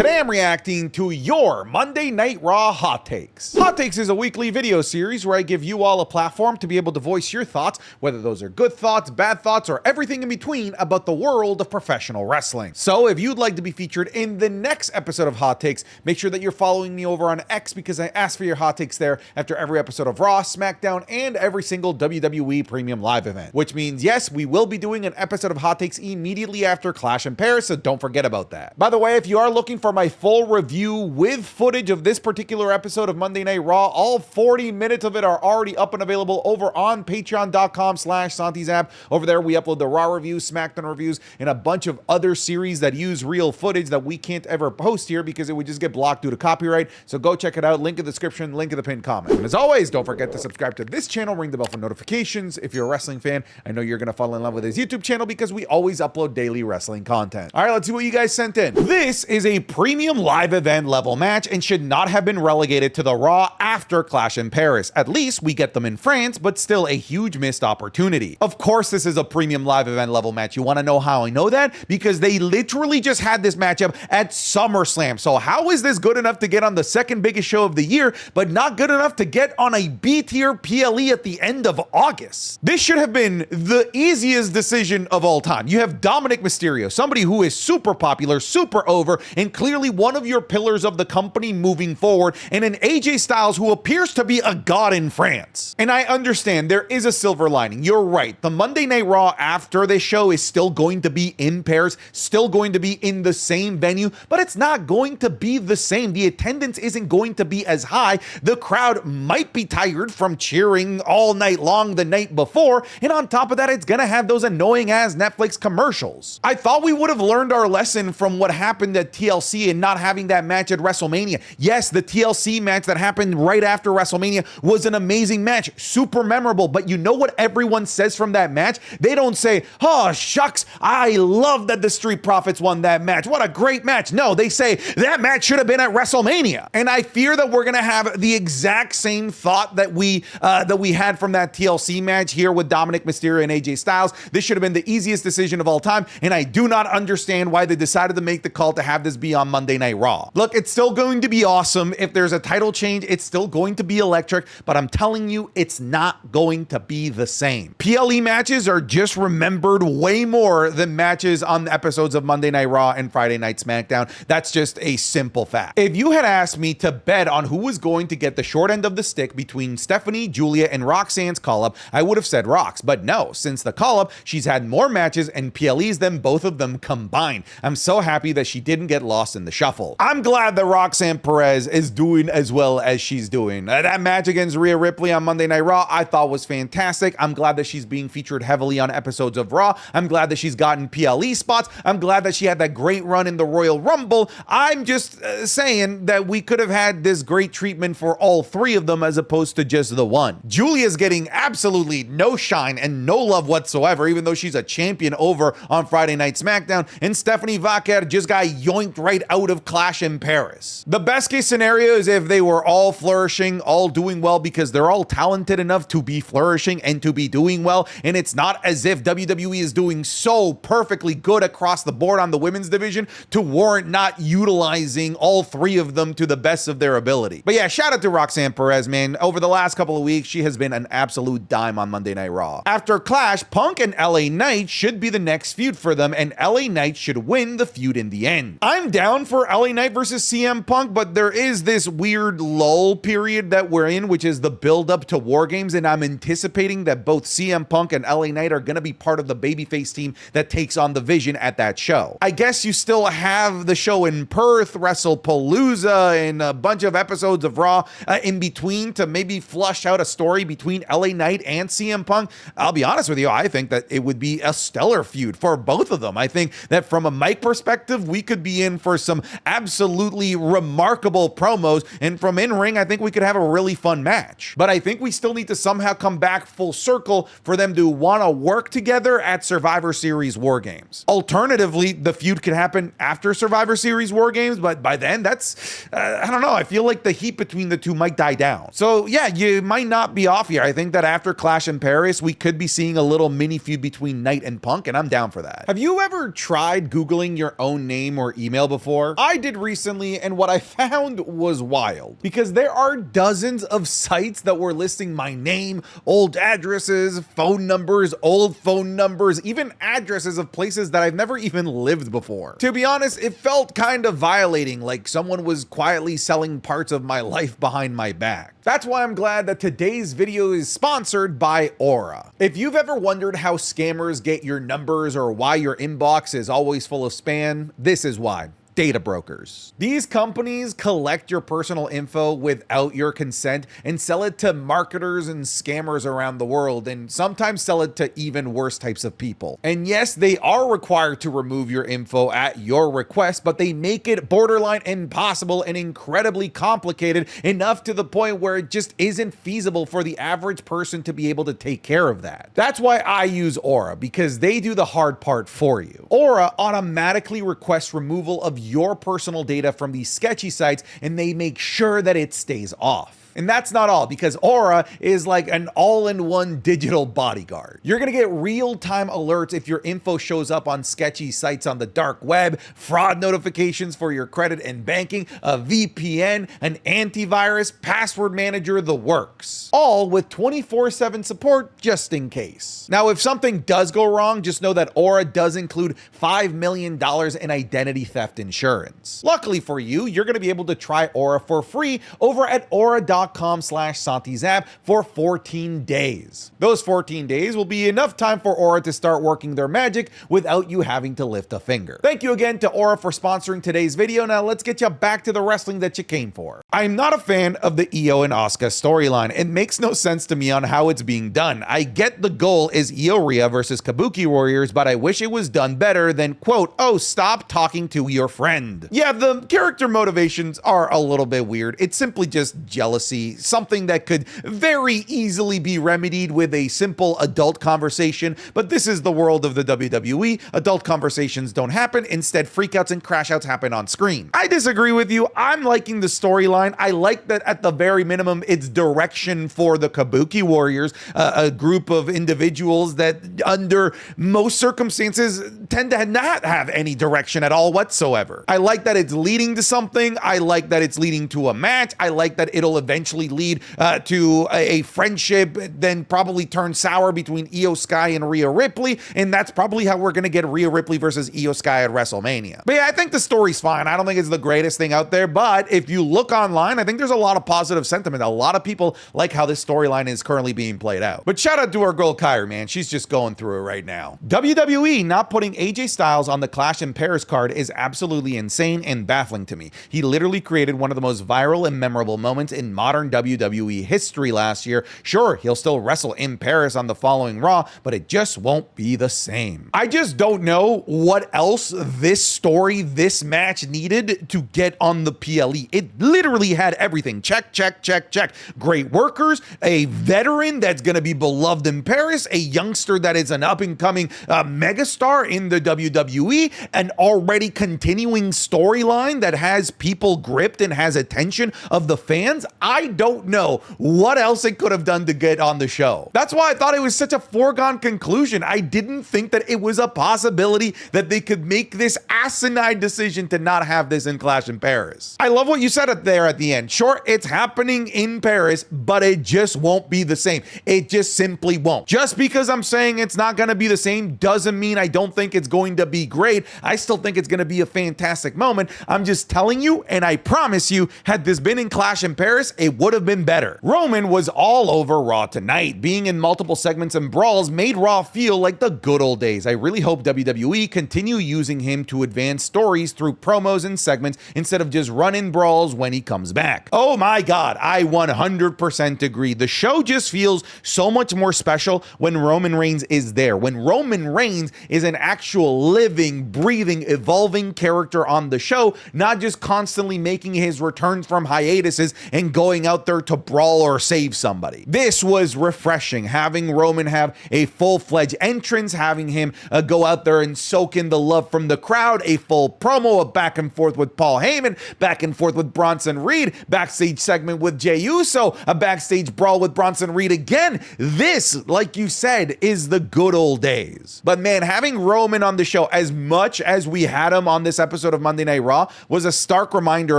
Today I'm reacting to your Monday Night Raw Hot Takes. Hot Takes is a weekly video series where I give you all a platform to be able to voice your thoughts, whether those are good thoughts, bad thoughts, or everything in between about the world of professional wrestling. So if you'd like to be featured in the next episode of Hot Takes, make sure that you're following me over on X because I ask for your hot takes there after every episode of Raw, SmackDown, and every single WWE Premium Live event. Which means, yes, we will be doing an episode of Hot Takes immediately after Clash in Paris, so don't forget about that. By the way, if you are looking for my full review with footage of this particular episode of Monday Night Raw, all 40 minutes of it are already up and available over on patreon.com/SantiZap. Over there, we upload the Raw reviews, SmackDown reviews, and a bunch of other series that use real footage that we can't ever post here because it would just get blocked due to copyright. So go check it out. Link in the description, link in the pinned comment. And as always, don't forget to subscribe to this channel, ring the bell for notifications. If you're a wrestling fan, I know you're going to fall in love with this YouTube channel because we always upload daily wrestling content. All right, let's see what you guys sent in. This is a premium live event level match and should not have been relegated to the Raw after Clash in Paris. At least we get them in France, but still a huge missed opportunity. Of course, this is a premium live event level match. You want to know how I know that? Because they literally just had this matchup at SummerSlam. So how is this good enough to get on the second biggest show of the year, but not good enough to get on a B-tier PLE at the end of August? This should have been the easiest decision of all time. You have DOMINIK MYSTERIO, somebody who is super popular, super over, and clearly one of your pillars of the company moving forward, and an AJ Styles who appears to be a god in France. And I understand there is a silver lining. You're right. The Monday Night Raw after this show is still going to be in Paris, still going to be in the same venue, but it's not going to be the same. The attendance isn't going to be as high. The crowd might be tired from cheering all night long the night before, and on top of that, it's gonna have those annoying ass Netflix commercials. I thought we would have learned our lesson from what happened at TLC and not having that match at WrestleMania. Yes, the TLC match that happened right after WrestleMania was an amazing match, super memorable, but you know what everyone says from that match? They don't say, oh, shucks, I love that the Street Profits won that match. What a great match. No, they say that match should have been at WrestleMania. And I fear that we're gonna have the exact same thought that we had from that TLC match here with DOMINIK MYSTERIO and AJ Styles. This should have been the easiest decision of all time, and I do not understand why they decided to make the call to have this be on Monday Night Raw. Look, it's still going to be awesome. If there's a title change, it's still going to be electric, but I'm telling you, it's not going to be the same. PLE matches are just remembered way more than matches on the episodes of Monday Night Raw and Friday Night SmackDown. That's just a simple fact. If you had asked me to bet on who was going to get the short end of the stick between Stephanie, Julia, and Roxanne's call-up, I would have said Rox, but no, since the call-up, she's had more matches and PLEs than both of them combined. I'm so happy that she didn't get lost in the shuffle. I'm glad that Roxanne Perez is doing as well as she's doing. That match against Rhea Ripley on Monday Night Raw I thought was fantastic. I'm glad that she's being featured heavily on episodes of Raw. I'm glad that she's gotten PLE spots. I'm glad that she had that great run in the Royal Rumble. I'm just saying that we could have had this great treatment for all three of them as opposed to just the one. Julia's getting absolutely no shine and no love whatsoever, even though she's a champion over on Friday Night SmackDown, and Stephanie Vaquer just got yoinked right out of Clash in Paris. The best case scenario is if they were all flourishing, all doing well, because they're all talented enough to be flourishing and to be doing well, and it's not as if WWE is doing so perfectly good across the board on the women's division to warrant not utilizing all three of them to the best of their ability. But yeah, shout out to Roxanne Perez, man. Over the last couple of weeks, she has been an absolute dime on Monday Night Raw. After Clash, Punk and LA Knight should be the next feud for them, and LA Knight should win the feud in the end. I'm down for LA Knight versus CM Punk, but there is this weird lull period that we're in, which is the build up to War Games, and I'm anticipating that both CM Punk and LA Knight are going to be part of the babyface team that takes on the Vision at that show. I guess you still have the show in Perth, WrestlePalooza, and a bunch of episodes of Raw in between to maybe flush out a story between LA Knight and CM Punk. I'll be honest with you, I think that it would be a stellar feud for both of them. I think that from a mic perspective, we could be in for some absolutely remarkable promos, and from in-ring, I think we could have a really fun match. But I think we still need to somehow come back full circle for them to want to work together at Survivor Series War Games. Alternatively, the feud could happen after Survivor Series War Games, but by then, that's, I don't know, I feel like the heat between the two might die down. So yeah, you might not be off here. I think that after Clash in Paris, we could be seeing a little mini feud between Knight and Punk, and I'm down for that. Have you ever tried Googling your own name or email before? before? I did recently, and what I found was wild, because there are dozens of sites that were listing my name, old addresses, phone numbers, old phone numbers, even addresses of places that I've never even lived before. To be honest, it felt kind of violating, like someone was quietly selling parts of my life behind my back. That's why I'm glad that today's video is sponsored by Aura. If you've ever wondered how scammers get your numbers or why your inbox is always full of spam, this is why. Data brokers. These companies collect your personal info without your consent and sell it to marketers and scammers around the world, and sometimes sell it to even worse types of people. And yes, they are required to remove your info at your request, but they make it borderline impossible and incredibly complicated, enough to the point where it just isn't feasible for the average person to be able to take care of that. That's why I use Aura, because they do the hard part for you. Aura automatically requests removal of your personal data from these sketchy sites, and they make sure that it stays off. And that's not all, because Aura is like an all-in-one digital bodyguard. You're gonna get real-time alerts if your info shows up on sketchy sites on the dark web, fraud notifications for your credit and banking, a VPN, an antivirus, password manager, the works. All with 24/7 support just in case. Now, if something does go wrong, just know that Aura does include $5 million in identity theft insurance. Luckily for you, you're gonna be able to try Aura for free over at aura.com/SantiZap for 14 days. Those 14 days will be enough time for Aura to start working their magic without you having to lift a finger. Thank you again to Aura for sponsoring today's video. Now let's get you back to the wrestling that you came for. I'm not a fan of the Io and Asuka storyline. It makes no sense to me on how it's being done. I get the goal is Io Rhea versus Kabuki Warriors, but I wish it was done better than, quote, oh, stop talking to your friend. Yeah, the character motivations are a little bit weird. It's simply just jealousy, something that could very easily be remedied with a simple adult conversation, but this is the world of the WWE. Adult conversations don't happen. Instead, freakouts and crashouts happen on screen. I disagree with you. I'm liking the storyline. I like that at the very minimum, it's direction for the Kabuki Warriors, a group of individuals that under most circumstances tend to not have any direction at all whatsoever. I like that it's leading to something. I like that it's leading to a match. I like that it'll eventually lead to a friendship, then probably turn sour between Io Sky and Rhea Ripley, and that's probably how we're gonna get Rhea Ripley versus Io Sky at WrestleMania. But yeah, I think the story's fine. I don't think it's the greatest thing out there, but if you look online, I think there's a lot of positive sentiment. A lot of people like how this storyline is currently being played out. But shout out to our girl Kyrie, man. She's just going through it right now. WWE not putting AJ Styles on the Clash in Paris card is absolutely insane and baffling to me. He literally created one of the most viral and memorable moments in modern WWE history last year. Sure, he'll still wrestle in Paris on the following Raw, but it just won't be the same. I just don't know what else this story, this match needed to get on the PLE. It literally had everything. Check, check, check, check. Great workers, a veteran that's going to be beloved in Paris, a youngster that is an up-and-coming megastar in the WWE, an already continuing storyline that has people gripped and has attention of the fans. I don't know what else it could have done to get on the show. That's why I thought it was such a foregone conclusion. I didn't think that it was a possibility that they could make this asinine decision to not have this in Clash in Paris. I love what you said up there at the end. Sure, it's happening in Paris, but it just won't be the same. It just simply won't. Just because I'm saying it's not going to be the same doesn't mean I don't think it's going to be great. I still think it's going to be a fantastic moment. I'm just telling you, and I promise you, had this been in Clash in Paris, it would have been better. Roman was all over Raw tonight. Being in multiple segments and brawls made Raw feel like the good old days. I really hope WWE continue using him to advance stories through promos and segments instead of just run-in brawls when he comes back. Oh my God, I 100% agree. The show just feels so much more special when Roman Reigns is there. When Roman Reigns is an actual living, breathing, evolving character on the show, not just constantly making his returns from hiatuses and going going out there to brawl or save somebody. This was refreshing, having Roman have a full-fledged entrance, having him go out there and soak in the love from the crowd, a full promo, a back and forth with Paul Heyman, back and forth with Bronson Reed, backstage segment with Jey Uso, a backstage brawl with Bronson Reed again. This, like you said, is the good old days. But man, having Roman on the show, as much as we had him on this episode of Monday Night Raw, was a stark reminder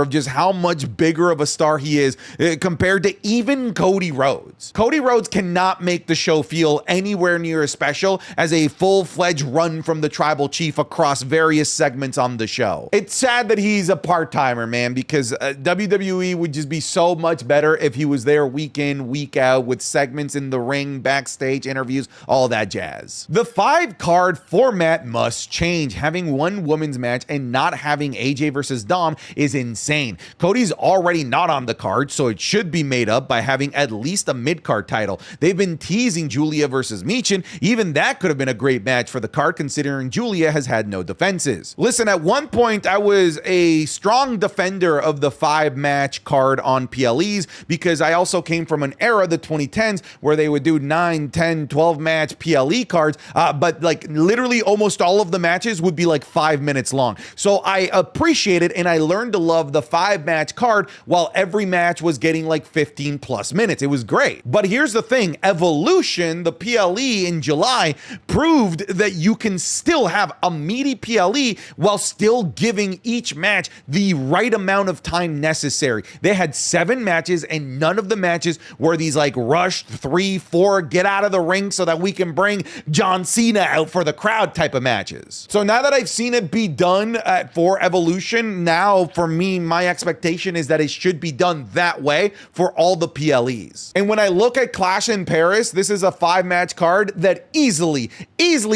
of just how much bigger of a star he is compared to even Cody Rhodes. Cody Rhodes cannot make the show feel anywhere near as special as a full-fledged run from the tribal chief across various segments on the show. It's sad that he's a part-timer, man, because WWE would just be so much better if he was there week in, week out with segments in the ring, backstage interviews, all that jazz. The 5-card format must change. Having one women's match and not having AJ versus Dom is insane. Cody's already not on the card, so it should be made up by having at least a mid-card title. They've been teasing Julia versus Michin. Even that could have been a great match for the card, considering Julia has had no defenses. Listen, at one point, I was a strong defender of the 5-match card on PLEs because I also came from an era, the 2010s, where they would do 9, 10, 12-match PLE cards, but like literally almost all of the matches would be like 5 minutes long. So I appreciated and I learned to love the 5-match card while every match was getting like 15 plus minutes. It was great. But here's the thing, Evolution, the PLE in July, proved that you can still have a meaty PLE while still giving each match the right amount of time necessary. They had 7 matches and none of the matches were these like rushed 3, 4, get out of the ring so that we can bring John Cena out for the crowd type of matches. So now that I've seen it be done for Evolution, now for me, my expectation is that it should be done that way for all the PLEs. And when I look at Clash in Paris, this is a 5-match card that easily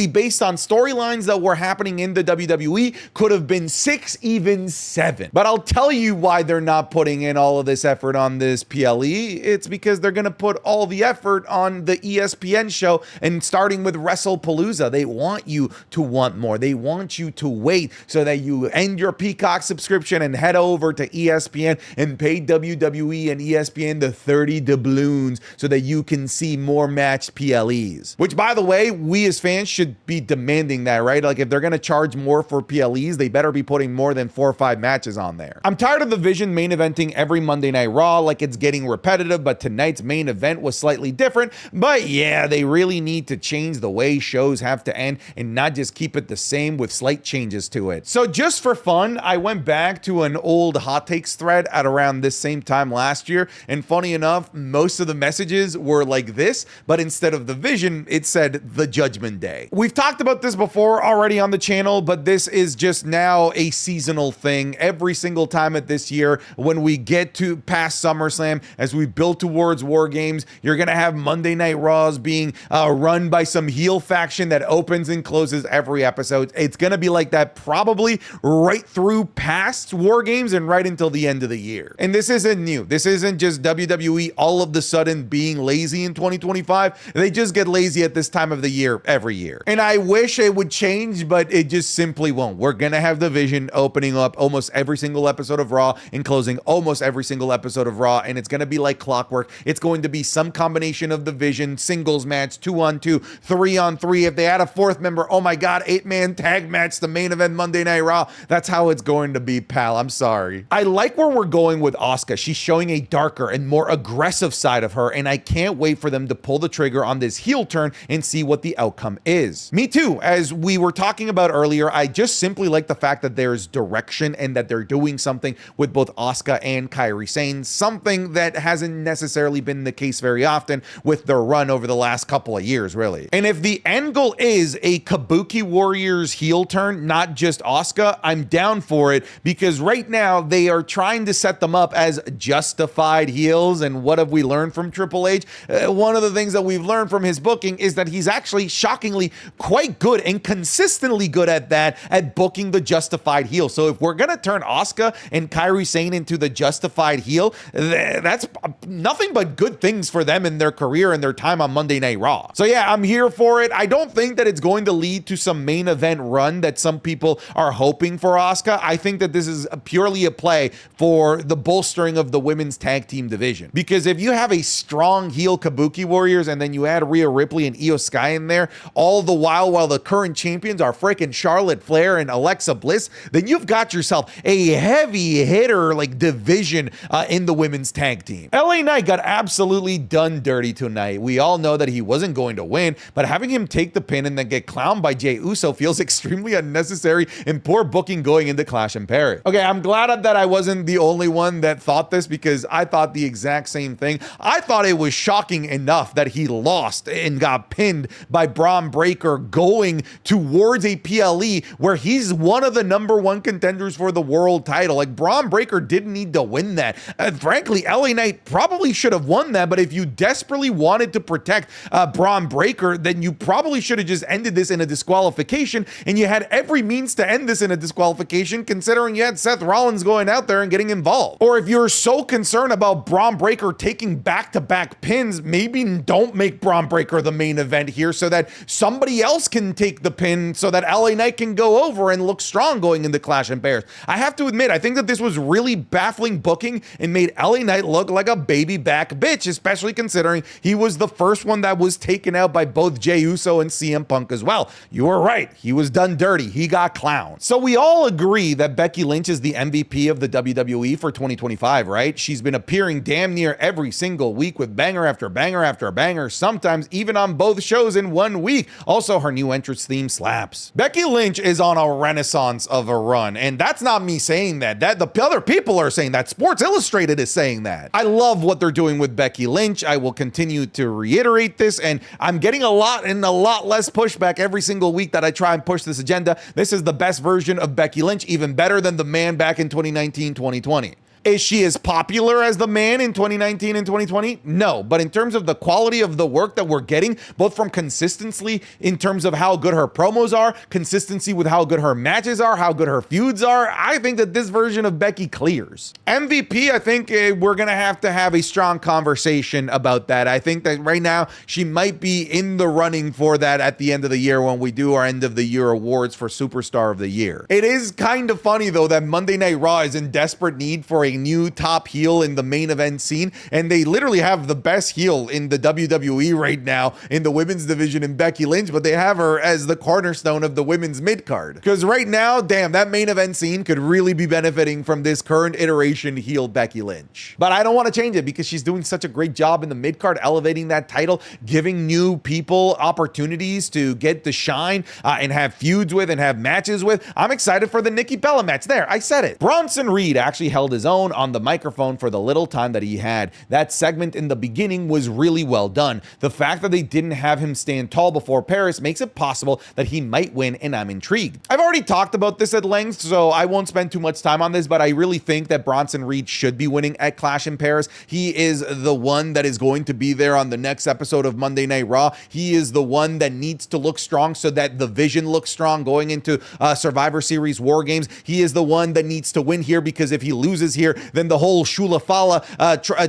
based on storylines that were happening in the WWE could have been 6, even 7. But I'll tell you why they're not putting in all of this effort on this PLE. It's because they're going to put all the effort on the ESPN show, and starting with WrestlePalooza. They want you to want more. They want you to wait so that you end your Peacock subscription and head over to ESPN and pay WWE and ESPN the 30 doubloons so that you can see more matched PLEs. Which, by the way, we as fans should be demanding that, right? Like, if they're going to charge more for PLEs, they better be putting more than 4 or 5 matches on there. I'm tired of the Vision main eventing every Monday Night Raw. Like, it's getting repetitive, but tonight's main event was slightly different. But yeah, they really need to change the way shows have to end and not just keep it the same with slight changes to it. So just for fun, I went back to an old hot takes thread at around this same time last year, and funny enough, most of the messages were like this, but instead of the Vision, it said the Judgment Day. We've talked about this before already on the channel, but this is just now a seasonal thing. Every single time at this year, when we get to past SummerSlam, as we build towards War Games, you're gonna have Monday Night Raws being run by some heel faction that opens and closes every episode. It's gonna be like that probably right through past War Games and right until the end of the year. And this isn't new. This isn't just WWE all of the sudden being lazy in 2025. They just get lazy at this time of the year every year. And I wish it would change, but it just simply won't. We're gonna have the Vision opening up almost every single episode of Raw and closing almost every single episode of Raw, and it's gonna be like clockwork. It's going to be some combination of the Vision, singles match, 2-on-2, 3-on-3. If they add a 4th member, oh my God, 8-man tag match, the main event Monday Night Raw. That's how it's going to be, pal. I'm sorry. I like where we're going with Asuka. She's showing a darker and more aggressive side of her, and I can't wait for them to pull the trigger on this heel turn and see what the outcome is. Me too. As we were talking about earlier, I just simply like the fact that there's direction and that they're doing something with both Asuka and Kairi Sane, something that hasn't necessarily been the case very often with their run over the last couple of years, really. And if the end goal is a Kabuki Warriors heel turn, not just Asuka, I'm down for it, because right now they are trying to set them up as justified heels. And what have we learned from Triple H? One of the things that we've learned from his booking is that he's actually shockingly quite good and consistently good at that, at booking the justified heel. So if we're gonna turn Asuka and Kairi Sane into the justified heel, that's nothing but good things for them in their career and their time on Monday Night Raw. So yeah, I'm here for it. I don't think that it's going to lead to some main event run that some people are hoping for Asuka. I think that this is purely a play for the bolstering of the women's women's tag team division. Because if you have a strong heel Kabuki Warriors and then you add Rhea Ripley and Io Sky in there, all the while the current champions are freaking Charlotte Flair and Alexa Bliss, then you've got yourself a heavy hitter like division in the women's tag team. LA Knight got absolutely done dirty tonight. We all know that he wasn't going to win, but having him take the pin and then get clowned by Jey Uso feels extremely unnecessary and poor booking going into Clash in Paris. Okay, I'm glad that I wasn't the only one that thought this, because I thought the exact same thing. I thought it was shocking enough that he lost and got pinned by Braun Breaker going towards a PLE where he's one of the #1 contenders for the world title. Like, Braun Breaker didn't need to win that. Frankly, LA Knight probably should have won that, but if you desperately wanted to protect Braun Breaker, then you probably should have just ended this in a disqualification, and you had every means to end this in a disqualification, considering you had Seth Rollins going out there and getting involved. Or if you're so concerned about Braun Breaker taking back-to-back pins, maybe don't make Braun Breaker the main event here so that somebody else can take the pin so that LA Knight can go over and look strong going into Clash in Paris. I have to admit, I think that this was really baffling booking and made LA Knight look like a baby back bitch, especially considering he was the first one that was taken out by both Jey Uso and CM Punk as well. You were right. He was done dirty. He got clowned. So we all agree that Becky Lynch is the MVP of the WWE for 2025, right? She's been appearing damn near every single week with banger after banger after banger, sometimes even on both shows in one week. Also, her new entrance theme slaps. Becky Lynch is on a renaissance of a run, and that's not me saying that. The other people are saying that. Sports Illustrated is saying that. I love what they're doing with Becky Lynch. I will continue to reiterate this, and I'm getting a lot less pushback every single week that I try and push this agenda. This is the best version of Becky Lynch, even better than the man back in 2019, 2020. Is she as popular as the man in 2019 and 2020? No, but in terms of the quality of the work that we're getting, both from consistency in terms of how good her promos are, consistency with how good her matches are, how good her feuds are, I think that this version of Becky clears. MVP, I think we're going to have a strong conversation about that. I think that right now she might be in the running for that at the end of the year when we do our end of the year awards for Superstar of the Year. It is kind of funny though that Monday Night Raw is in desperate need for a new top heel in the main event scene, and they literally have the best heel in the WWE right now in the women's division in Becky Lynch, but they have her as the cornerstone of the women's mid-card. Because right now, damn, that main event scene could really be benefiting from this current iteration heel Becky Lynch. But I don't want to change it because she's doing such a great job in the mid-card, elevating that title, giving new people opportunities to get to shine and have feuds with and have matches with. I'm excited for the Nikki Bella match. There, I said it. Bronson Reed actually held his own on the microphone for the little time that he had. That segment in the beginning was really well done. The fact that they didn't have him stand tall before Paris makes it possible that he might win, and I'm intrigued. I've already talked about this at length, so I won't spend too much time on this, but I really think that Bronson Reed should be winning at Clash in Paris. He is the one that is going to be there on the next episode of Monday Night Raw. He is the one that needs to look strong so that the vision looks strong going into Survivor Series War Games. He is the one that needs to win here, because if he loses here, then the whole Shula Fala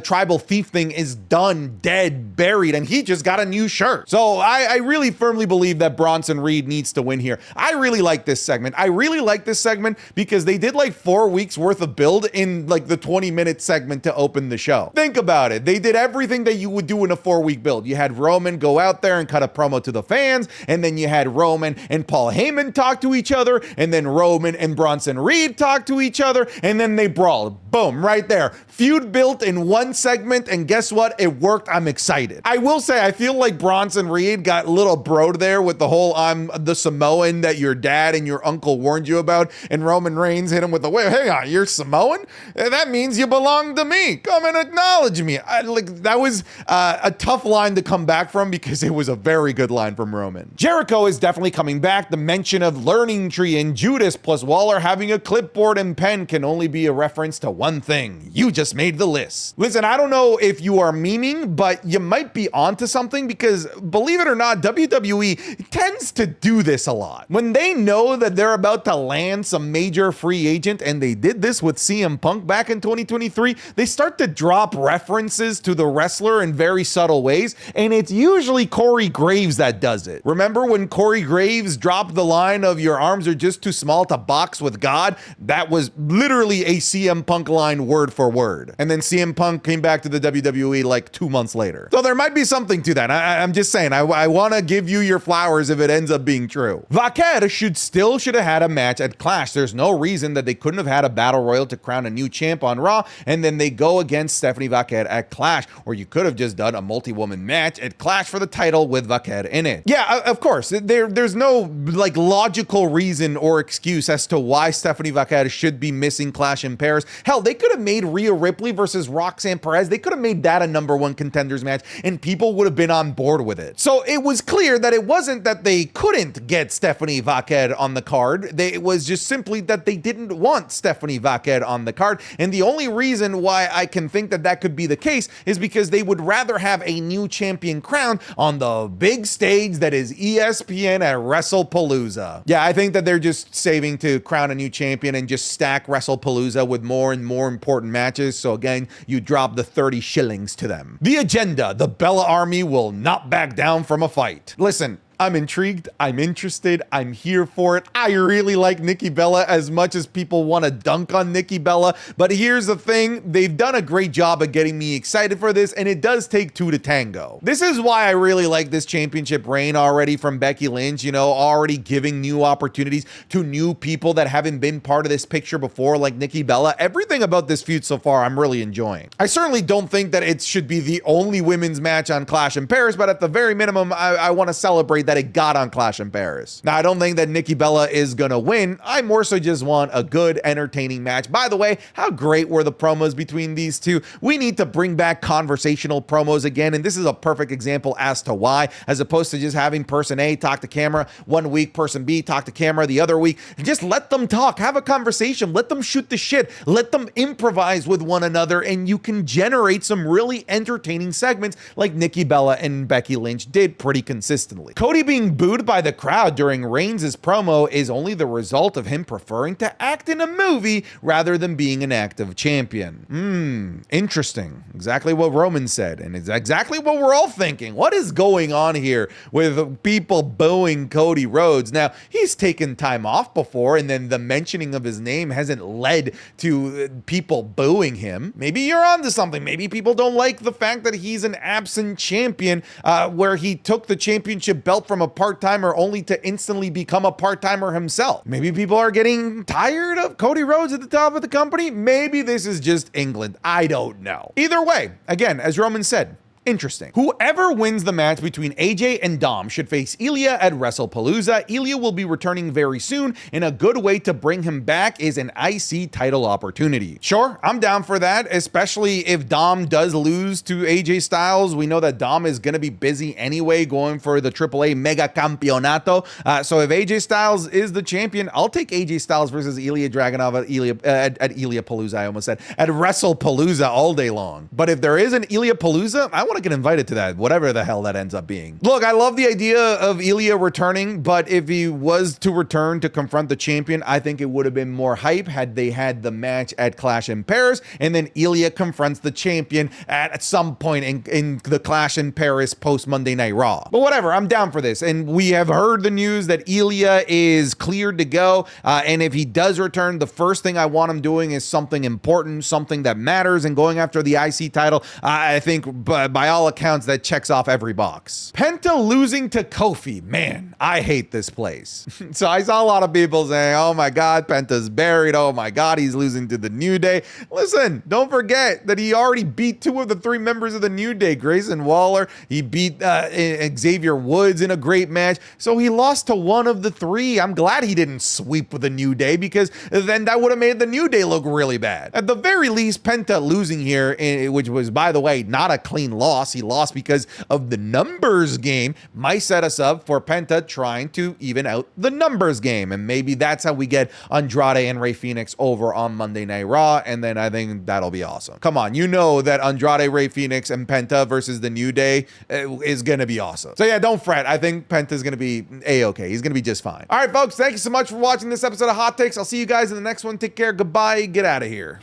tribal thief thing is done, dead, buried, and he just got a new shirt. So I really firmly believe that Bronson Reed needs to win here. I really like this segment. I really like this segment because they did like 4 weeks worth of build in like the 20-minute segment to open the show. Think about it. They did everything that you would do in a 4-week build. You had Roman go out there and cut a promo to the fans, and then you had Roman and Paul Heyman talk to each other, and then Roman and Bronson Reed talk to each other, and then they brawl. Boom, right there. Feud built in one segment, and guess what? It worked. I'm excited. I will say, I feel like Bronson Reed got a little broed there with the whole I'm the Samoan that your dad and your uncle warned you about, and Roman Reigns hit him with the, wait, hang on, you're Samoan? That means you belong to me. Come and acknowledge me. That was a tough line to come back from because it was a very good line from Roman. Jericho is definitely coming back. The mention of Learning Tree and Judas plus Waller having a clipboard and pen can only be a reference to one thing. You just made the list. Listen, I don't know if you are memeing, but you might be onto something because, believe it or not, WWE tends to do this a lot. When they know that they're about to land some major free agent, and they did this with CM Punk back in 2023, they start to drop references to the wrestler in very subtle ways, and it's usually Corey Graves that does it. Remember when Corey Graves dropped the line of your arms are just too small to box with God? That was literally a CM Punk Punk line word for word. And then CM Punk came back to the WWE like 2 months later. So there might be something to that. I'm just saying, I want to give you your flowers if it ends up being true. Vaquer should have had a match at Clash. There's no reason that they couldn't have had a battle royal to crown a new champ on Raw, and then they go against Stephanie Vaquer at Clash, or you could have just done a multi-woman match at Clash for the title with Vaquer in it. Yeah, of course, there's no like logical reason or excuse as to why Stephanie Vaquer should be missing Clash in Paris. Hell, they could have made Rhea Ripley versus Roxanne Perez. They could have made that a #1 contenders match, and people would have been on board with it. So it was clear that it wasn't that they couldn't get Stephanie Vaquer on the card. It was just simply that they didn't want Stephanie Vaquer on the card. And the only reason why I can think that that could be the case is because they would rather have a new champion crowned on the big stage that is ESPN at WrestlePalooza. Yeah, I think that they're just saving to crown a new champion and just stack WrestlePalooza with more and more important matches. So again, you drop the 30 shillings to them. The agenda: the Bella Army will not back down from a fight. Listen, I'm intrigued, I'm interested, I'm here for it. I really like Nikki Bella as much as people want to dunk on Nikki Bella, but here's the thing, they've done a great job of getting me excited for this, and it does take two to tango. This is why I really like this championship reign already from Becky Lynch, you know, already giving new opportunities to new people that haven't been part of this picture before, like Nikki Bella. Everything about this feud so far, I'm really enjoying. I certainly don't think that it should be the only women's match on Clash in Paris, but at the very minimum, I want to celebrate that it got on Clash in Paris. Now, I don't think that Nikki Bella is gonna win. I more so just want a good, entertaining match. By the way, how great were the promos between these two? We need to bring back conversational promos again, and this is a perfect example as to why, as opposed to just having person A talk to camera one week, person B talk to camera the other week. Just let them talk, have a conversation, let them shoot the shit, let them improvise with one another, and you can generate some really entertaining segments like Nikki Bella and Becky Lynch did pretty consistently. Cody being booed by the crowd during Reigns' promo is only the result of him preferring to act in a movie rather than being an active champion. Interesting. Exactly what Roman said, and it's exactly what we're all thinking. What is going on here with people booing Cody Rhodes? Now, he's taken time off before, and then the mentioning of his name hasn't led to people booing him. Maybe you're onto something. Maybe people don't like the fact that he's an absent champion, where he took the championship belt from a part-timer only to instantly become a part-timer himself. Maybe people are getting tired of Cody Rhodes at the top of the company. Maybe this is just England. I don't know. Either way, again, as Roman said, interesting. Whoever wins the match between AJ and Dom should face Ilya at WrestlePalooza. Ilya will be returning very soon, and a good way to bring him back is an IC title opportunity. Sure, I'm down for that, especially if Dom does lose to AJ Styles. We know that Dom is going to be busy anyway, going for the AAA Mega Campeonato. So if AJ Styles is the champion, I'll take AJ Styles versus Ilya Dragunov at Ilya Palooza. I almost said at WrestlePalooza all day long. But if there is an Ilya Palooza, I want to get invited to that, whatever the hell that ends up being. Look, I love the idea of Ilya returning, but if he was to return to confront the champion, I think it would have been more hype had they had the match at Clash in Paris, and then Ilya confronts the champion at some point in the Clash in Paris post Monday Night Raw. But whatever, I'm down for this. And we have heard the news that Ilya is cleared to go, and if he does return, the first thing I want him doing is something important, something that matters, and going after the IC title. I think by all accounts, that checks off every box. Penta losing to Kofi. Man, I hate this place. So I saw a lot of people saying, oh my God, Penta's buried. Oh my God, he's losing to the New Day. Listen, don't forget that he already beat 2 of the 3 members of the New Day, Grayson Waller. He beat Xavier Woods in a great match. So he lost to 1 of the 3. I'm glad he didn't sweep with the New Day, because then that would have made the New Day look really bad. At the very least, Penta losing here, which was, by the way, not a clean loss. He lost because of the numbers game, might set us up for Penta trying to even out the numbers game. And maybe that's how we get Andrade and Rey Fenix over on Monday Night Raw. And then I think that'll be awesome. Come on, you know that Andrade, Rey Fenix, and Penta versus the New Day is going to be awesome. So yeah, don't fret. I think Penta's going to be A-okay. He's going to be just fine. All right, folks, thank you so much for watching this episode of Hot Takes. I'll see you guys in the next one. Take care. Goodbye. Get out of here.